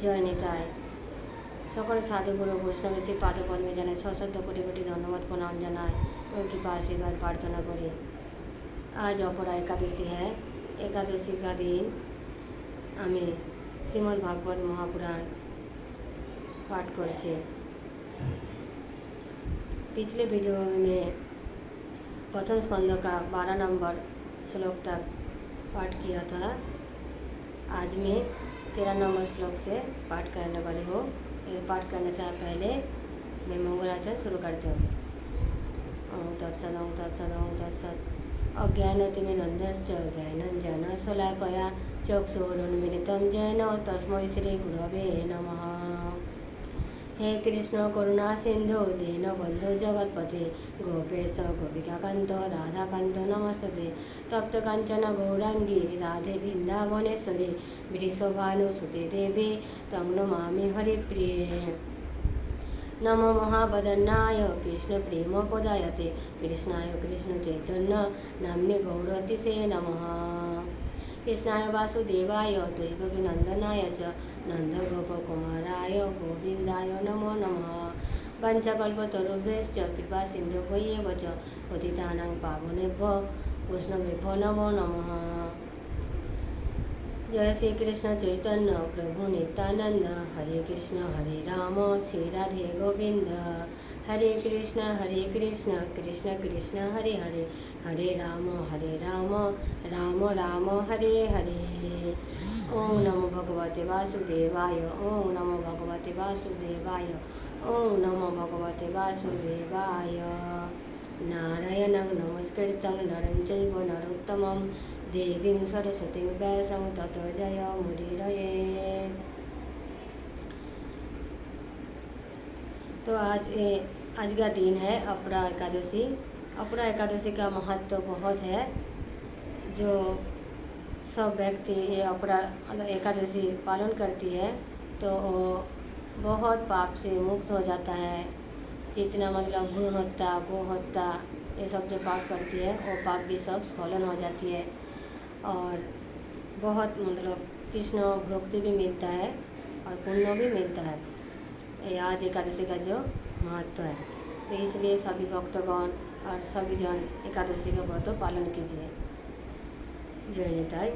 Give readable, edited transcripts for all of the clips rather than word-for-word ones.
জয় নিতাই। সকল সাধুগুরু বৈষ্ণবেশী পাদপদ্মে জানাই সশ্রদ্ধ কোটি কোটি ধন্যবাদ প্রণাম জানাই और कृपा आशीर्वाद प्रार्थना करी। आज अपरा एकादशी है। एकादशी का दिन हमें श्रीमद् भागवत महापुराण पाठ करछे। पिछले वीडियो में प्रथम स्कंद का 12 नंबर श्लोक तक पाठ किया था। आज मैं 13 नंबर श्लोक से पाठ करने वाली हूँ। ये पाठ करने से पहले मैं मंगलाचरण शुरू करती हूँ। ओम तत्सत् ओम तत्सत् ओम तत्सत्। अज्ञानतिमिरन्धश्च ज्ञानाञ्जनशलाकया चक्षुरुन्मीलितं येन तस्मै श्रीगुरवे नमः। हे कृष्ण करुणा सिंधु दीनबन्धु जगत्पते गोपेश गोपिकाकान्त राधाकान्त नमस्तुते। तप्त कांचन गौरांगी राधे वृंदावनेश्वरी वृषभानुसुते देवी तं नमामि हरिप्रिये। नमो महावदन्नाय कृष्ण प्रेम कोदायते कृष्णाय कृष्ण चैतन्य नाम्ने गौरतिसे नमः। कृष्णाय वासुदेवाय दैवकी नंदनाय च नंदगोपकुमाराय गोविंदाय नमो नमः। वंशकल्पतरुभ्यश्च कृपा सिन्धुभ्येव च पतितानां पावनेभ्यो वैष्णवेभ्यो नमो नमः। जय श्री कृष्ण चैतन्य प्रभु नित्यानंद हरे कृष्ण श्री राधे गोविंद हरे कृष्ण कृष्ण कृष्ण हरे हरे हरे राम राम राम हरे हरे। ओम नमो भगवते वासुदेवाय ओम नमो भगवते वासुदेवाय ओम नमो भगवते वासुदेवाय। नारायणं नमस्कृतं नरं चैव नरोत्तमं देवीं सरस्वतीं व्यासं ततो जयमुदीरयेत्। तो आज का दिन है अपरा एकादशी। अपरा एकादशी का महत्व बहुत है। जो सब व्यक्ति ये अपरा एकादशी पालन करती है तो वो बहुत पाप से मुक्त हो जाता है। जितना मतलब भ्रूण हत्या गो हत्या ये सब जो पाप करती है वो पाप भी सब स्खलन हो जाती है और बहुत मतलब कृष्ण भक्ति भी मिलता है और पुण्य भी मिलता है। ये आज एकादशी का जो महत्व है तो इसलिए सभी भक्तगण और सभी जन एकादशी का व्रत पालन कीजिए। जय निताई।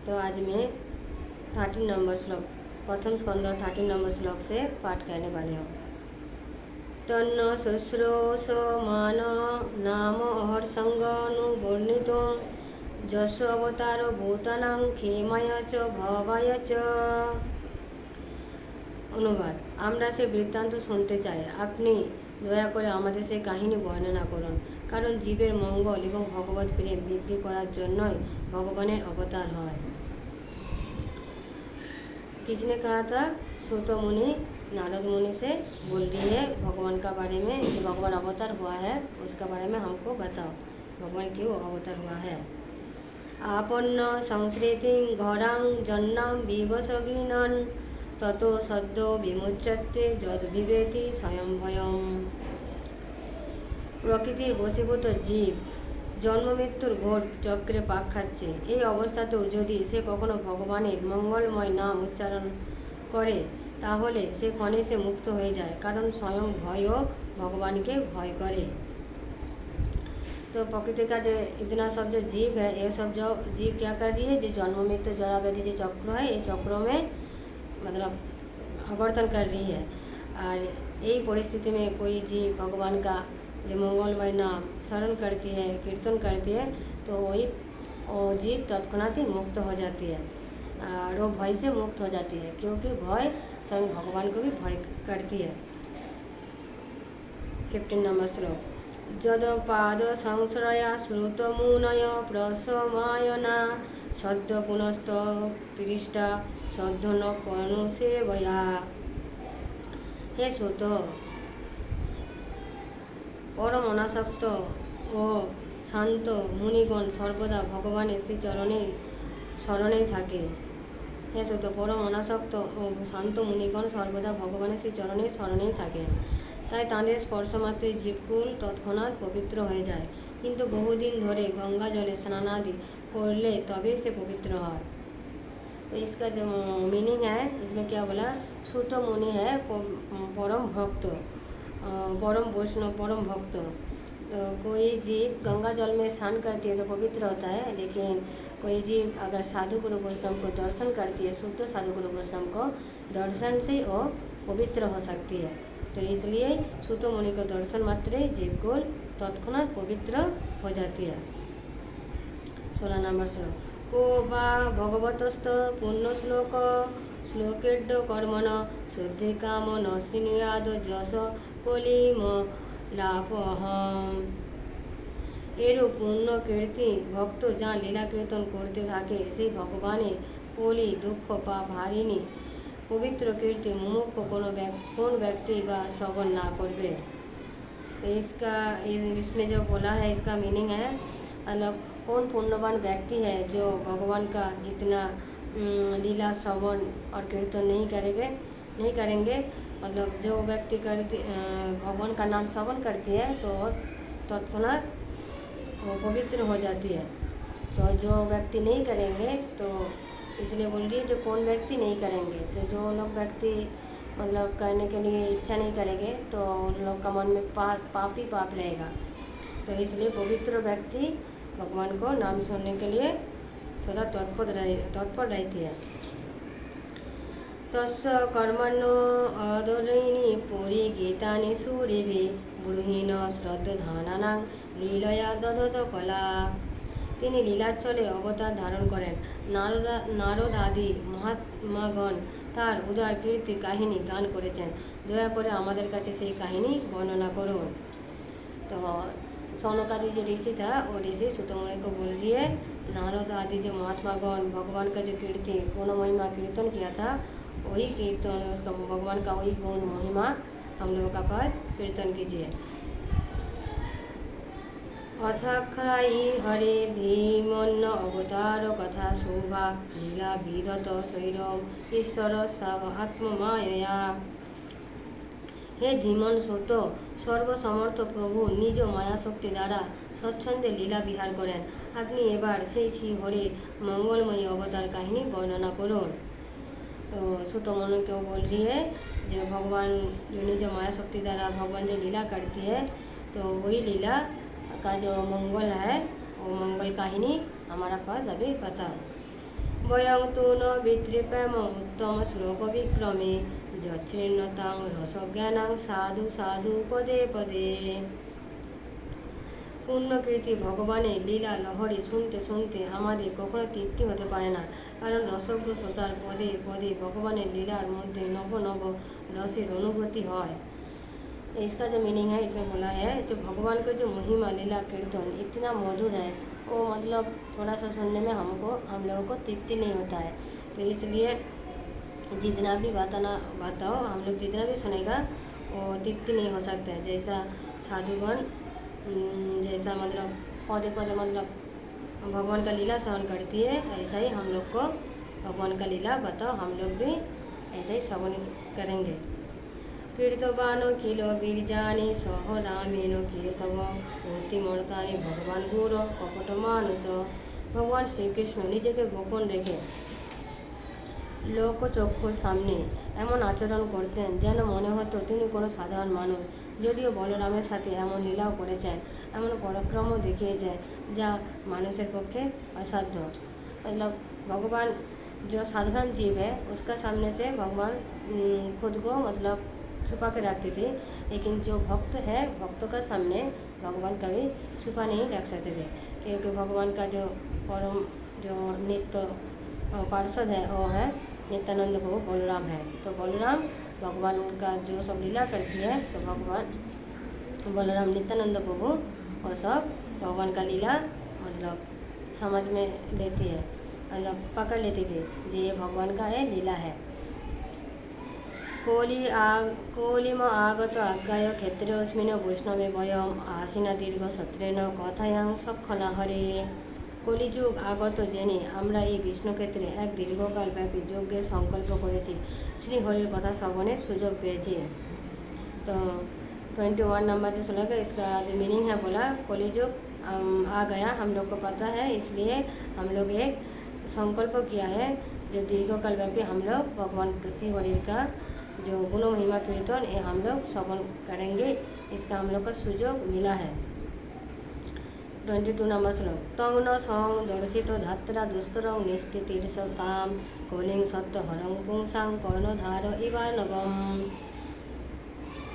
तो आज मैं 13 नंबर श्लोक प्रथम स्कंद 13 नंबर श्लोक से पाठ करने वाली हूँ। तन्न शुश्रूषमान नाम अहर्षंगानुवर्णितुं जस्व अवतारो भूतानां क्षेमाय च भवाय च। অনুবাদ। আমরা সে বৃত্তান্ত শুনতে চাই, আপনি দয়া করে আমাদের সেই কাহিনী বর্ণনা করুন, কারণ জীবের মঙ্গল এবং ভগবত প্রেম বৃদ্ধি করার জন্যই ভগবানের अवतार হয়। किसने कहा था? सूत मुनि नारद मुनि से बोल रही है भगवान का बारे में कि भगवान अवतार हुआ है, उसका बारे में हमको बताओ, भगवान क्यों अवतार हुआ है। आपन्न संस्कृति घरां जन्नां विवसगिनन् ततो सद्यो विमुच्यते जद विवेति स्वयं भयम। प्रकृतिर बशीभूत जीव जन्म मृत्युर घोर चक्रे पाक खाচ্ছে। এই অবস্থাতেও যদি সে কখনো ভগবানের মঙ্গলময় নাম উচ্চারণ করে তাহলে সে ক্ষণে সে মুক্ত হয়ে যায়, কারণ স্বয়ं ভয়ও ভগवान के भय करे। तो प्रकृति का जो इतना सब जो जीव है ये सब जो जीव क्या कर रही है, जो जन्म मृत्यु जरा व्याधि जो चक्र है ये चक्रों में मतलब आवर्तन कर रही है। और यही परिस्थिति में कोई जीव भगवान का जो मंगलमय नाम स्मरण करती है कीर्तन करती है तो वही वो जीव तत्क्षणात ही मुक्त हो जाती है और वो भय से मुक्त हो जाती है, क्योंकि भय स्वयं भगवान को भी भय करती है। 15 नंबर श्लोक। जद पाद संश्रया श्रुत मुनय प्रसमायना सद्य पुनस्त पृष्ठा सद्य न पनु सेवया। हे सुत, परम अनासक्त ও শান্ত মুনিগণ সর্বদা ভগবানের শ্রী চরণেই শরণেই থাকে। হে সুত, পরম অনাসক্ত ও শান্ত মুনিগণ সর্বদা ভগবানের শ্রী চরণেই শরণেই থাকেন, তাই তাঁদের স্পর্শমাত্রে জীবকুল তৎক্ষণাৎ পবিত্র হয়ে যায়। কিন্তু বহুদিন ধরে গঙ্গা জলে স্নানাদি করলে তবেই সে পবিত্র হয়। तो इसका जो मीनिंग है, इसमें क्या बोला, सूत मुनि है परम भक्त, परम वैष्णव, परम भक्त। तो कोई जीव गंगा जल में स्नान करती है तो पवित्र होता है, लेकिन कोई जीव अगर साधु गुरु वैष्णव को दर्शन करती है, शुद्ध साधु गुरु वैष्णव को दर्शन से वो पवित्र हो सकती है। तो इसलिए सूत मुनि को दर्शन मात्र जीव को तत्क्षणात पवित्र हो जाती है। 16 नंबर श्लोक। को वा भगवतस्त पुण्य श्लोक श्लोकेड कर्मण शुद्धि काम न श्रृणुयाद যশ কলিম লাভহম। এরূপ পুণ্য কীর্তি ভক্ত যা লীলা কীর্তন করতে থাকে, সেই ভগবানের কলি দুঃখ পাপ হারিনি पवित्र कीर्ति मुमुक्ष कौन व्यक्ति व श्रवण ना करवे। तो इसमें जो बोला है, इसका मीनिंग है मतलब कौन पुण्यवान व्यक्ति है जो भगवान का इतना लीला श्रवण और कीर्तन नहीं करेंगे। मतलब जो व्यक्ति भगवान का नाम श्रवण करती है तो तत्क्षणात वो पवित्र हो जाती है। तो जो व्यक्ति नहीं करेंगे, तो इसलिए बोल रही है जो कौन व्यक्ति नहीं करेंगे, तो जो लोग व्यक्ति मतलब करने के लिए इच्छा नहीं करेंगे तो उन लोग का मन में पाप ही पाप रहेगा। तो इसलिए पवित्र व्यक्ति भगवान को नाम सुनने के लिए सदा तत्पर रहती है। तस्य कर्मणो अदोरैनी पुरी गीतानि सूरेभि ब्रूहीन श्रद्धानानां लीलया दधत कला। তিনি লীলাচলে অবতার ধারণ করেন। নারদ আদি মহাত্মাগণ তার উদার কীর্তি কাহিনী গান করেছেন। দয়া করে আমাদের কাছে সেই কাহিনী বর্ণনা করুন। तो सौनक आदि जो ऋषि था, वो ऋषि सूत मुनि को बोल रही है, नारद आदि जो महात्मागण भगवान का जो कीर्ति गुण महिमा कीर्तन किया था, वही कीर्तन उसका भगवान का वही गुण महिमा हम लोगों का पास कीर्तन कीजिए। अथाखाई हरे धीमन्न अवतार कथा शोभा लीला विधत शैरम ईश्वर साव आत्ममाया। हे धीमन सत सर्वसमर्थ प्रभु निज माया शक्ति द्वारा स्वच्छंदे लीला विहार करें। अपनी एबार से श्री हरे मंगलमयी अवतार काहिनी वर्णना करुन। तो सूत मुनि को बोल रही है जो भगवान जो निज माया शक्ति द्वारा भगवान जो लीला करती है, तो वही लीला का जो मंगल है, वो मंगल काहिनी हमारा पास अभी पता। वयं तो न वितृपैम उत्तम श्लोक विक्रमे जच्छृण्णतां रसज्ञानां साधु साधु पदे पदे। পুণ্যকীর্তি ভগবানের লীলা লহরী শুনতে শুনতে আমাদের কখনো তৃপ্তি হতে পারে না, কারণ রসজ্ঞ শ্রোতার পদে পদে ভগবানের লীলার মধ্যে নব নব रसेर अनुभूति है। तो इसका जो मीनिंग है, इसमें बोला है जो भगवान का जो महिमा लीला कीर्तन इतना मधुर है, वो मतलब थोड़ा सा सुनने में हम लोगों को तृप्ति नहीं होता है। तो इसलिए जितना भी बताओ हम लोग जितना भी सुनेगा वो तृप्ति नहीं हो सकता है। जैसा साधुगण जैसा मतलब पौधे पौधे मतलब भगवान का लीला श्रवण करती है, ऐसा ही हम लोग को भगवान का लीला बताओ, हम लोग भी ऐसा ही श्रवण करेंगे। कीर्तवानो किलो बीरजानी सह रामेण केशव मूर्तिमर्तानी भगवान गुरु कपट मानुष। भगवान श्री कृष्ण निजेके गोपन रेखे लोकचक्षुर सामने एमन आचरण करतें जेन मने हतो तिनि कोनो साधारण मानुष। যদিও বলরামের সাথে এমন লীলাও করেছেন, এমন পরাক্রমও দেখিয়েছেন যা মানুষের পক্ষে असाध्य। मतलब भगवान जो साधारण जीव है उसका सामने से भगवान खुद को मतलब छुपा के रखते थे, लेकिन जो भक्त है भक्तों का सामने भगवान कभी छुपा नहीं रख सकते थे, क्योंकि भगवान का जो परम जो नित्य पार्षद है वो है नित्यानंद प्रभु बलराम है। तो बलराम भगवान का जो सब लीला करती है, तो भगवान बलराम नित्यानंद प्रभु और सब भगवान का लीला मतलब समझ में लेती है, मतलब पकड़ लेती थी जो ये भगवान का ये लीला है। कोलिम आगत आज्ञाय क्षेत्रेऽस्मिन् वैष्णवे वयम् आसीना दीर्घ सत्रेण कथायां सखना हरे। কলিযুগ আগত জেনে আমরা এই বিষ্ণুক্ষেত্রে এক দীর্ঘকাল ব্যাপী যজ্ঞের সংকল্প করেছি, শ্রীহরির কথা শ্রবণের সুযোগ পেয়েছি। तो 21 नंबर जो श्लोक है, इसका जो मीनिंग है बोला कलियुग आ गया हम लोग को पता है, इसलिए हम लोग एक संकल्प किया है जो दीर्घकाल व्यापी हम लोग भगवान शिव हरि का जो गुण महिमा कीर्तन ये हम लोग श्रवण करेंगे, इसका हम लोग का सुयोग मिला है। 22 नंबर श्लोक। तंग न सं दर्शित धात्रा दुस्तरं निस्थितिर्षतां कलिं सत्य हरं पुंसां कर्णधार इवानवम।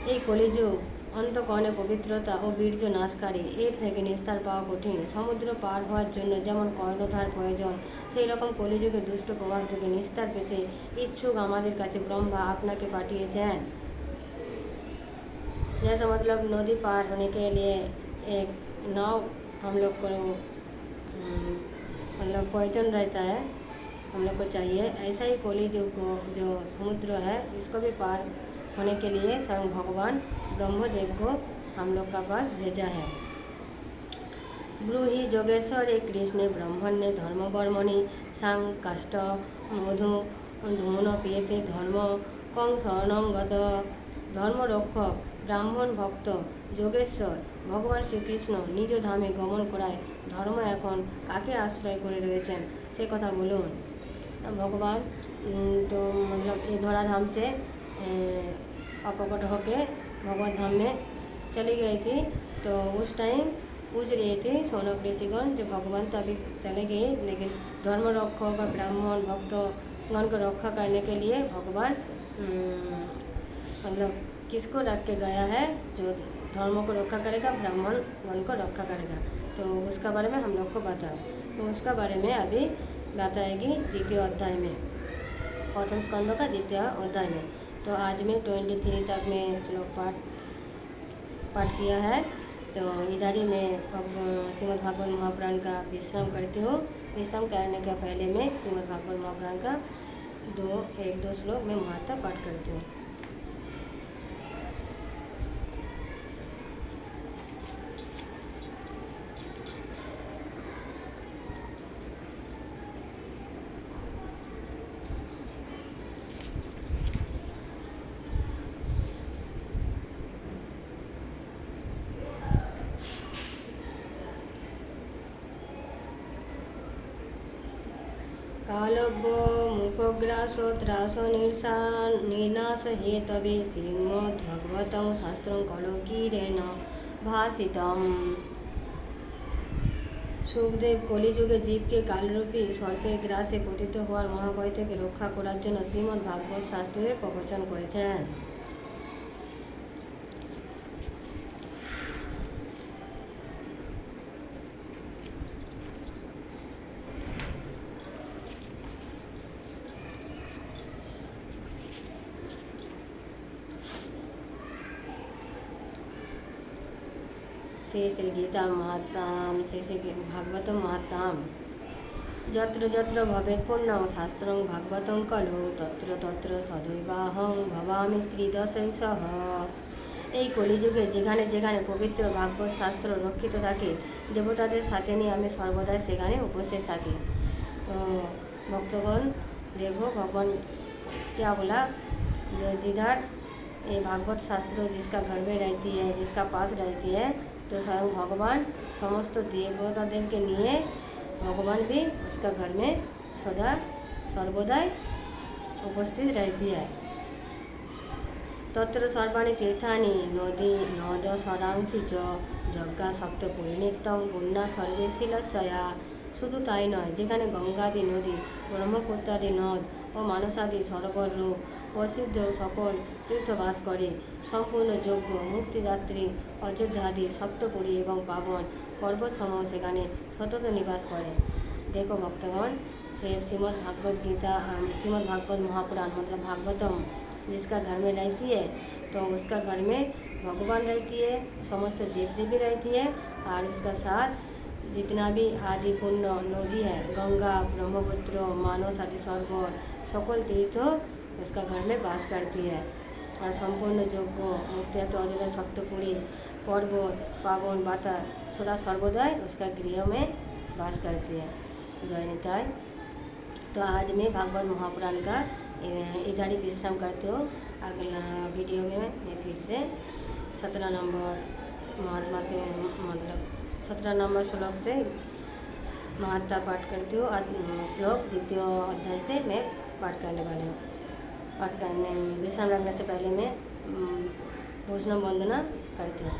এই কলিযুগ অন্তকরণে পবিত্রতা ও বীর্য নাশকারী, এর থেকে নিস্তার পাওয়া কঠিন। সমুদ্র পার হওয়ার জন্য যেমন কর্ণধার প্রয়োজন, সেই রকম কলিযুগে দুষ্ট প্রভাব থেকে নিস্তার পেতে इच्छुक আমাদের কাছে ब्रह्मा আপনাকে पाठिয়েছেন। जैसे मतलब नदी पार होने के लिए एक नाव हम लोग को मतलब प्रयोजन रहता है, हम लोग को चाहिए, ऐसा ही कलियुग को जो समुद्र है इसको भी पार होने के लिए स्वयं भगवान ब्रह्मदेव को हम लोग का पास भेजा है। ब्रूहि जोगेश्वरे कृष्णे ब्रह्मण्ये धर्मवर्मणि सां काष्ठ मधु धून पियते धर्म कं शरणं गत। ধর্মরক্ষক ব্রাহ্মণ ভক্ত যোগেশ্বর ভগবান শ্রীকৃষ্ণ নিজ ধামে গমন করায় ধর্ম এখন কাকে আশ্রয় করে রয়েছেন সে কথা বলুন। भगवान तो मतलब ये धरा धाम से अपकट होके भगवत धाम में चली गई थी, तो उस टाइम पूछ रही थी सोनक ऋषिगण जो भगवान तो अभी चले गए, लेकिन धर्म रक्षक और ब्राह्मण भक्तगण को रक्षा करने के लिए भगवान मतलब किसको रख के गया है, जो धर्म को रक्षा करेगा, ब्राह्मण गण को रक्षा करेगा, तो उसका बारे में हम लोग को बताओ। तो उसका बारे में अभी बताएगी द्वितीय अध्याय में, प्रथम स्कंद का द्वितीय अध्याय में। तो आज में 23 तक में श्लोक पाठ किया है। तो इधर ही मैं श्रीमद् भागवत महापुराण का विश्राम करती हूँ। विश्राम करने के पहले मैं श्रीमद् भागवत महापुराण का 1-2 श्लोक में महात्मा पाठ करती हूँ। कालव्य मुखग्रास त्रास निर्नाश हेतवे श्रीमद्भगवतं शास्त्रं कलकीरेण भाषितम्। सुखदेव कलिजुगे जीव के कालरूपी सर्पेर ग्रासे पतित हওয়ার মহাভয় থেকে রক্ষা করার জন্য শ্রীমদ্ ভাগবত শাস্ত্রের প্রবচন করেছেন। श्री श्री गीता महात्म्यम श्री श्री भागवतम महात्म्यम। यत्र यत्र भवेत् पुण्यं शास्त्रं भागवतं खलु तत्र तत्र सदैवाहं भवामि त्रिदशैषः। এই কলিযুগে যেখানে যেখানে পবিত্র ভাগবত শাস্ত্র রক্ষিত থাকে, দেবতাদের সাথে নিয়ে আমি সর্বদাই সেখানে উপস্থিত থাকি। तो भक्तगण देखो भगवान क्या बोला, जो जिधर ये भागवत शास्त्र जिसका घर में रहती है, जिसका पास रहती है, तो स्वयं भगवान समस्त देवतादेव के लिए भगवान भी उसका घर में सदा सर्वदाई उपस्थित रहती है। तत्र सर्वाणि तीर्थानि नदी नद सरांसि च যজ্ঞা সপ্তপুরী নিত্যং পুণ্যা সর্বে শিলচ্ছয়া। শুধু তাই নয়, যেখানে গঙ্গাদি নদী, ব্রহ্মপুত্রাদি নদ ও মানসাদি সরোবর রূপ প্রসিদ্ধ সকল তীর্থ বাস করে, সম্পূর্ণ যজ্ঞ মুক্তিদাত্রী অযোধ্যাদি সপ্তপুরী এবং পাবন पर्वतসমূह সেখানে সতত নিবাস করে। देखो भक्तगण, श्रीमद् भागवत गीता श्रीमद् भागवत महापुराण मतलब भागवतम जिसका घर में रहती है, तो उसका घर में भगवान रहती है, समस्त देव देवी रहती है, और उसका साथ जितना भी आदि पुण्य नदी है, गंगा ब्रह्मपुत्र मानस आदि सरोवर सकल तीर्थ उसका घर में वास करती है। और संपूर्ण यज्ञ मुक्तियात अयोध्या सप्तपुरी पर्वत पावन बाता सदा सर्वदाई उसका गृह में वास करती है। जय निताय। तो आज मैं भागवत महापुराण का इधर ही विश्राम करते हो। अगला वीडियो में मैं फिर से 17 नंबर महात्मा से मतलब 17 नंबर श्लोक से महत्ता पाठ करती हूँ। श्लोक द्वितीय अध्याय से मैं पाठ करने वाली हूँ। पाठ करने विश्राम रखने से पहले मैं वैष्णव वंदना करती हूँ।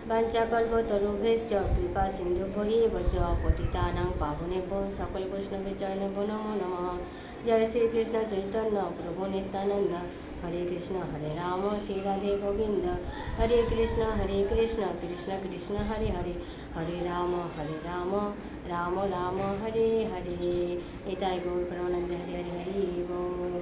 वाञ्छाकल्पतरुभ्यश्च कृपा सिन्धुभ्यो च पतितानां पावनेभ्यो सकल वैष्णव चरणेभ्यो नमो नमः। जय श्री कृष्ण चैतन्य प्रभु नित्यानंद हरे कृष्ण श्री राधे गोविंद हरे कृष्ण कृष्ण कृष्ण हरे हरे हरे राम राम राम हरे हरे। निताय गौर प्रेमानंद हरे हरे हरि बोल।